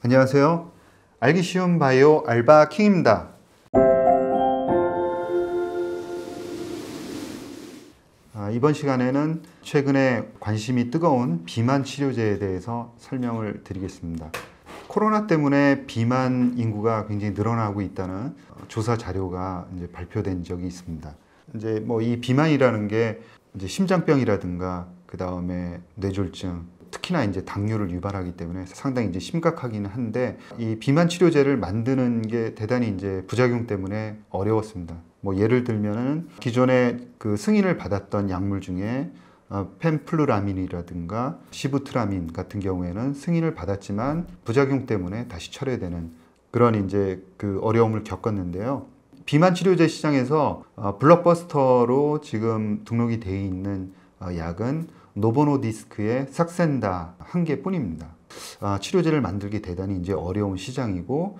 안녕하세요. 알기 쉬운 바이오 알바 킹입니다. 이번 시간에는 최근에 관심이 뜨거운 비만 치료제에 대해서 설명을 드리겠습니다. 코로나 때문에 비만 인구가 굉장히 늘어나고 있다는 조사 자료가 이제 발표된 적이 있습니다. 이제 이 비만이라는 게 이제 심장병이라든가 그 다음에 뇌졸중, 특히나 이제 당뇨를 유발하기 때문에 상당히 이제 심각하기는 한데, 이 비만 치료제를 만드는 게 대단히 이제 부작용 때문에 어려웠습니다. 예를 들면은 기존에 그 승인을 받았던 약물 중에 펜플루라민이라든가 시부트라민 같은 경우에는 승인을 받았지만 부작용 때문에 다시 철회되는 그런 이제 그 어려움을 겪었는데요. 비만 치료제 시장에서 블록버스터로 지금 등록이 되어 있는 약은 노보노디스크의 삭센다 한 개뿐입니다. 치료제를 만들기 대단히 이제 어려운 시장이고,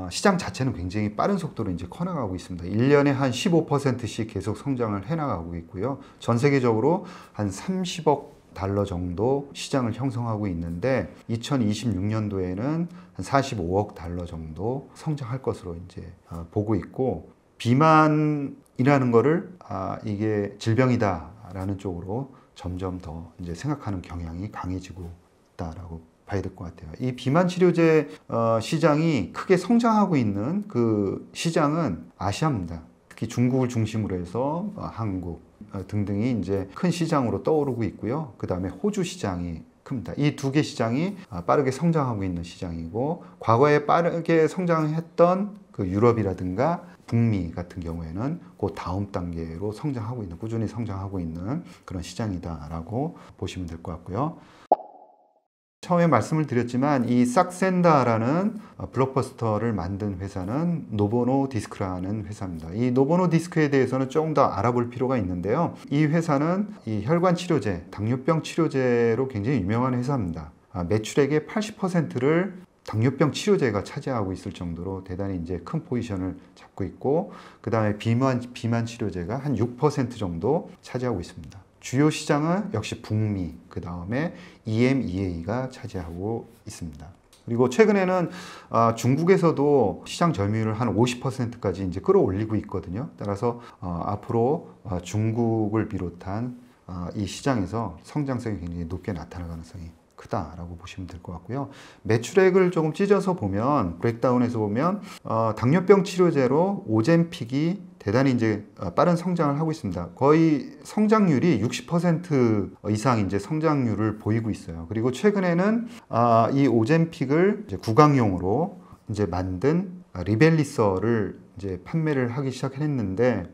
시장 자체는 굉장히 빠른 속도로 이제 커나가고 있습니다. 1년에 한 15%씩 계속 성장을 해나가고 있고요. 전 세계적으로 한 30억 달러 정도 시장을 형성하고 있는데, 2026년도에는 한 45억 달러 정도 성장할 것으로 이제 보고 있고, 비만이라는 거를 이게 질병이다라는 쪽으로 점점 더 이제 생각하는 경향이 강해지고 있다라고 봐야 될 것 같아요. 이 비만 치료제 시장이 크게 성장하고 있는 그 시장은 아시아입니다. 특히 중국을 중심으로 해서 한국 등등이 이제 큰 시장으로 떠오르고 있고요. 그 다음에 호주 시장이 큽니다. 이 두 개 시장이 빠르게 성장하고 있는 시장이고, 과거에 빠르게 성장했던 그 유럽이라든가 북미 같은 경우에는 그 다음 단계로 성장하고 있는, 꾸준히 성장하고 있는 그런 시장이다라고 보시면 될 것 같고요. 처음에 말씀을 드렸지만 이 삭센다라는 블록버스터를 만든 회사는 노보노디스크라는 회사입니다. 이 노보노디스크에 대해서는 조금 더 알아볼 필요가 있는데요. 이 회사는 이 혈관 치료제, 당뇨병 치료제로 굉장히 유명한 회사입니다. 매출액의 80%를 당뇨병 치료제가 차지하고 있을 정도로 대단히 이제 큰 포지션을 잡고 있고, 그 다음에 비만 치료제가 한 6% 정도 차지하고 있습니다. 주요 시장은 역시 북미, 그 다음에 EMEA가 차지하고 있습니다. 그리고 최근에는 중국에서도 시장 점유율을 한 50%까지 이제 끌어올리고 있거든요. 따라서 앞으로 중국을 비롯한 이 시장에서 성장성이 굉장히 높게 나타날 가능성이 크다라고 보시면 될 것 같고요. 매출액을 조금 찢어서 보면, 브레이크다운해서 보면 당뇨병 치료제로 오젬픽이 대단히 이제 빠른 성장을 하고 있습니다. 거의 성장률이 60% 이상 이제 성장률을 보이고 있어요. 그리고 최근에는 이 오젬픽을 이제 구강용으로 이제 만든 리벨리서를 이제 판매를 하기 시작했는데,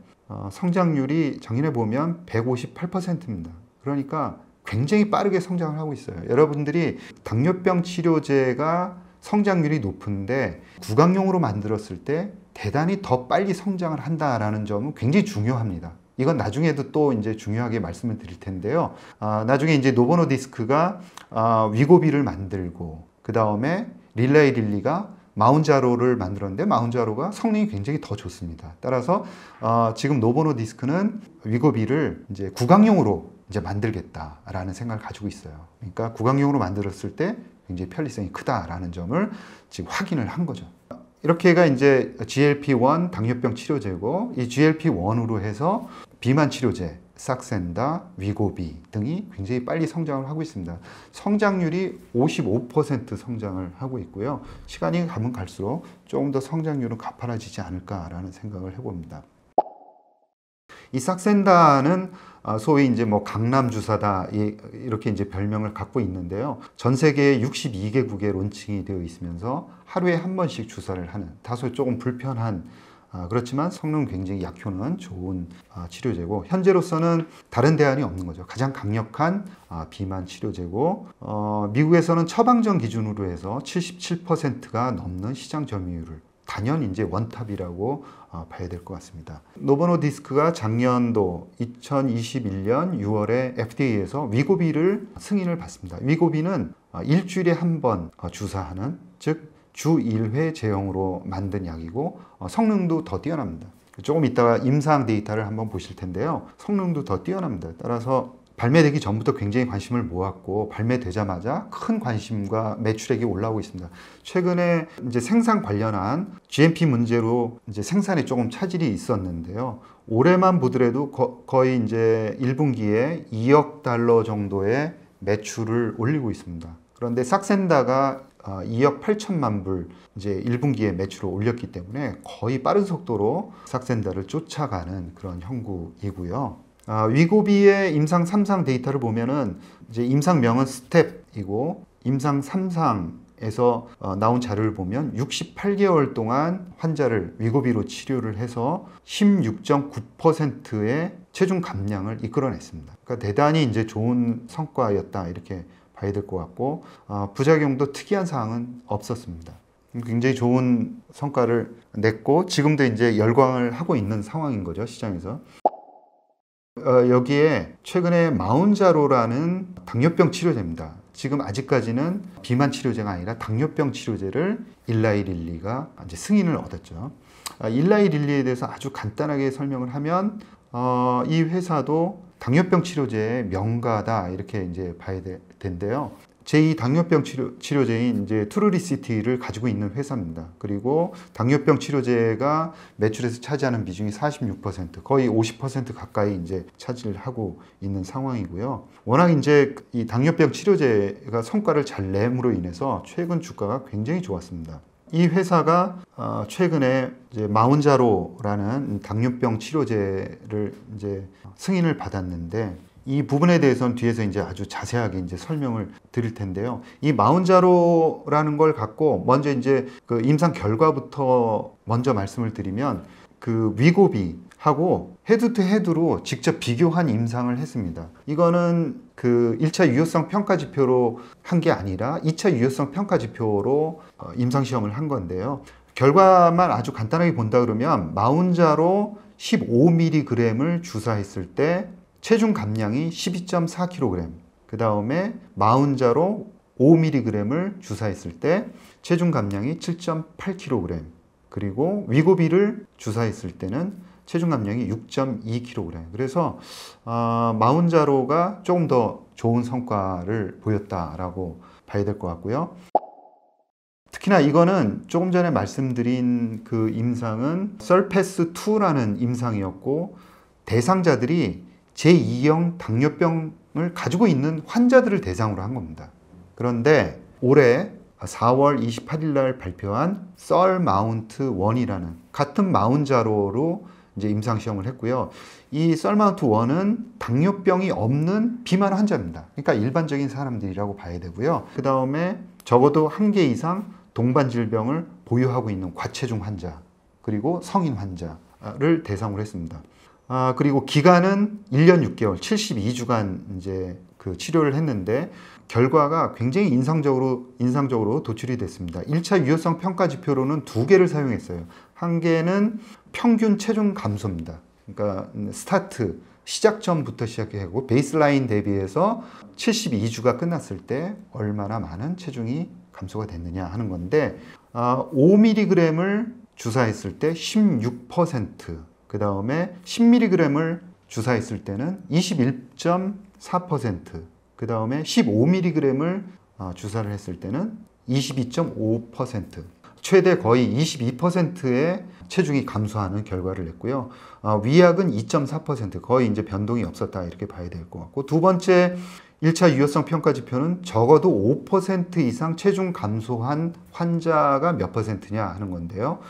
성장률이 작년에 보면 158%입니다. 그러니까 굉장히 빠르게 성장을 하고 있어요. 여러분들이 당뇨병 치료제가 성장률이 높은데 구강용으로 만들었을 때 대단히 더 빨리 성장을 한다라는 점은 굉장히 중요합니다. 이건 나중에도 또 이제 중요하게 말씀을 드릴 텐데요. 나중에 이제 노보노디스크가 위고비를 만들고, 그 다음에 릴레이릴리가 마운자로를 만들었는데, 마운자로가 성능이 굉장히 더 좋습니다. 따라서 지금 노보노디스크는 위고비를 이제 구강용으로 이제 만들겠다라는 생각을 가지고 있어요. 그러니까 구강용으로 만들었을 때 굉장히 편리성이 크다라는 점을 지금 확인을 한 거죠. 이렇게가 이제 GLP-1 당뇨병 치료제고, 이 GLP-1으로 해서 비만 치료제, 삭센다, 위고비 등이 굉장히 빨리 성장을 하고 있습니다. 성장률이 55% 성장을 하고 있고요. 시간이 가면 갈수록 조금 더 성장률은 가파라지지 않을까라는 생각을 해봅니다. 이 삭센다는 소위 이제 강남 주사다 이렇게 이제 별명을 갖고 있는데요. 전 세계 62개국에 론칭이 되어 있으면서 하루에 한 번씩 주사를 하는, 다소 조금 불편한 그렇지만 성능 굉장히 약효는 좋은 치료제고, 현재로서는 다른 대안이 없는 거죠. 가장 강력한 비만 치료제고, 미국에서는 처방전 기준으로 해서 77%가 넘는 시장 점유율을, 단연 이제 원탑이라고 봐야 될 것 같습니다. 노보노디스크가 작년도 2021년 6월에 FDA에서 위고비를 승인을 받습니다. 위고비는 일주일에 한 번 주사하는, 즉 주 1회 제형으로 만든 약이고, 성능도 더 뛰어납니다. 조금 이따가 임상 데이터를 한번 보실 텐데요. 성능도 더 뛰어납니다. 따라서 발매되기 전부터 굉장히 관심을 모았고 발매되자마자 큰 관심과 매출액이 올라오고 있습니다. 최근에 이제 생산 관련한 GMP 문제로 이제 생산에 조금 차질이 있었는데요. 올해만 보더라도 거의 이제 1분기에 2억 달러 정도의 매출을 올리고 있습니다. 그런데 삭센다가 2억 8천만 불 이제 1분기에 매출을 올렸기 때문에 거의 빠른 속도로 삭센다를 쫓아가는 그런 형국이고요. 위고비의 임상 3상 데이터를 보면은 이제 임상명은 스텝이고 임상 3상에서 나온 자료를 보면 68개월 동안 환자를 위고비로 치료를 해서 16.9%의 체중 감량을 이끌어냈습니다. 그러니까 대단히 이제 좋은 성과였다 이렇게 봐야 될 것 같고 부작용도 특이한 사항은 없었습니다. 굉장히 좋은 성과를 냈고 지금도 이제 열광을 하고 있는 상황인 거죠, 시장에서. 여기에 최근에 마운자로라는 당뇨병 치료제입니다. 지금 아직까지는 비만 치료제가 아니라 당뇨병 치료제를 일라이 릴리가 이제 승인을 얻었죠. 일라이 릴리에 대해서 아주 간단하게 설명을 하면 이 회사도 당뇨병 치료제의 명가다 이렇게 이제 봐야 된대요. 제2 당뇨병 치료제인 이제 트루리시티를 가지고 있는 회사입니다. 그리고 당뇨병 치료제가 매출에서 차지하는 비중이 46%, 거의 50% 가까이 이제 차지를 하고 있는 상황이고요. 워낙 이제 이 당뇨병 치료제가 성과를 잘 내므로 인해서 최근 주가가 굉장히 좋았습니다. 이 회사가 최근에 이제 마운자로라는 당뇨병 치료제를 이제 승인을 받았는데 이 부분에 대해서는 뒤에서 이제 아주 자세하게 이제 설명을 드릴 텐데요. 이 마운자로라는 걸 갖고 먼저 이제 그 임상 결과부터 먼저 말씀을 드리면 그 위고비하고 헤드 투 헤드로 직접 비교한 임상을 했습니다. 이거는 그 1차 유효성 평가 지표로 한 게 아니라 2차 유효성 평가 지표로 임상 시험을 한 건데요. 결과만 아주 간단하게 본다 그러면 마운자로 15mg을 주사했을 때 체중 감량이 12.4kg, 그 다음에 마운자로 5mg을 주사했을 때 체중 감량이 7.8kg, 그리고 위고비를 주사했을 때는 체중 감량이 6.2kg. 그래서 마운자로가 조금 더 좋은 성과를 보였다라고 봐야 될 것 같고요. 특히나 이거는 조금 전에 말씀드린 그 임상은 서패스2라는 임상이었고 대상자들이 제2형 당뇨병을 가지고 있는 환자들을 대상으로 한 겁니다. 그런데 올해 4월 28일 날 발표한 썰마운트 1이라는 같은 마운자로로 이제 임상 시험을 했고요. 이 썰마운트 1은 당뇨병이 없는 비만 환자입니다. 그러니까 일반적인 사람들이라고 봐야 되고요. 그 다음에 적어도 한 개 이상 동반 질병을 보유하고 있는 과체중 환자, 그리고 성인 환자를 대상으로 했습니다. 그리고 기간은 1년 6개월, 72주간 이제 그 치료를 했는데 결과가 굉장히 인상적으로 도출이 됐습니다. 1차 유효성 평가 지표로는 2개를 사용했어요. 한 개는 평균 체중 감소입니다. 그러니까 스타트, 시작점부터 시작하고 베이스라인 대비해서 72주가 끝났을 때 얼마나 많은 체중이 감소가 됐느냐 하는 건데 5mg을 주사했을 때 16%, 그 다음에 10mg을 주사했을 때는 21.4%, 그 다음에 15mg을 주사를 했을 때는 22.5%, 최대 거의 22%의 체중이 감소하는 결과를 냈고요. 위약은 2.4%, 거의 이제 변동이 없었다 이렇게 봐야 될 것 같고, 두 번째 1차 유효성 평가 지표는 적어도 5% 이상 체중 감소한 환자가 몇 %냐 하는 건데요.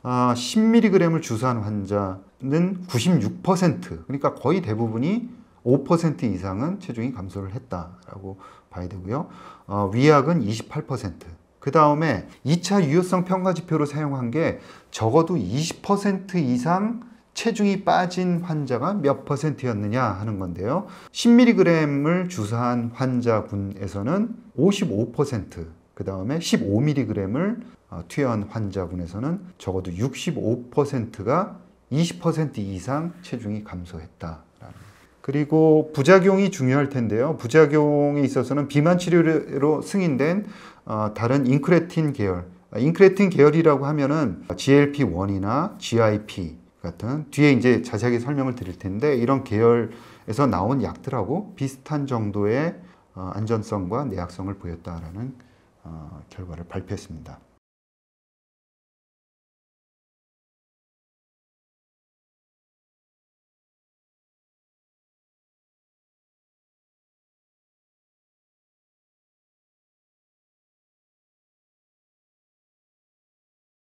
10mg을 주사한 환자는 96%, 그러니까 거의 대부분이 5% 이상은 체중이 감소를 했다라고 봐야 되고요. 위약은 28%. 그 다음에 2차 유효성 평가 지표로 사용한 게 적어도 20% 이상 체중이 빠진 환자가 몇 %였느냐 하는 건데요. 10mg을 주사한 환자군에서는 55%, 그 다음에 15mg을 투여한 환자군에서는 적어도 65%가 20% 이상 체중이 감소했다. 그리고 부작용이 중요할 텐데요. 부작용에 있어서는 비만 치료로 승인된 다른 인크레틴 계열, 인크레틴 계열이라고 하면은 GLP-1이나 GIP 같은 뒤에 이제 자세하게 설명을 드릴 텐데 이런 계열에 에서 나온 약들하고 비슷한 정도의 안전성과 내약성을 보였다라는 결과를 발표했습니다.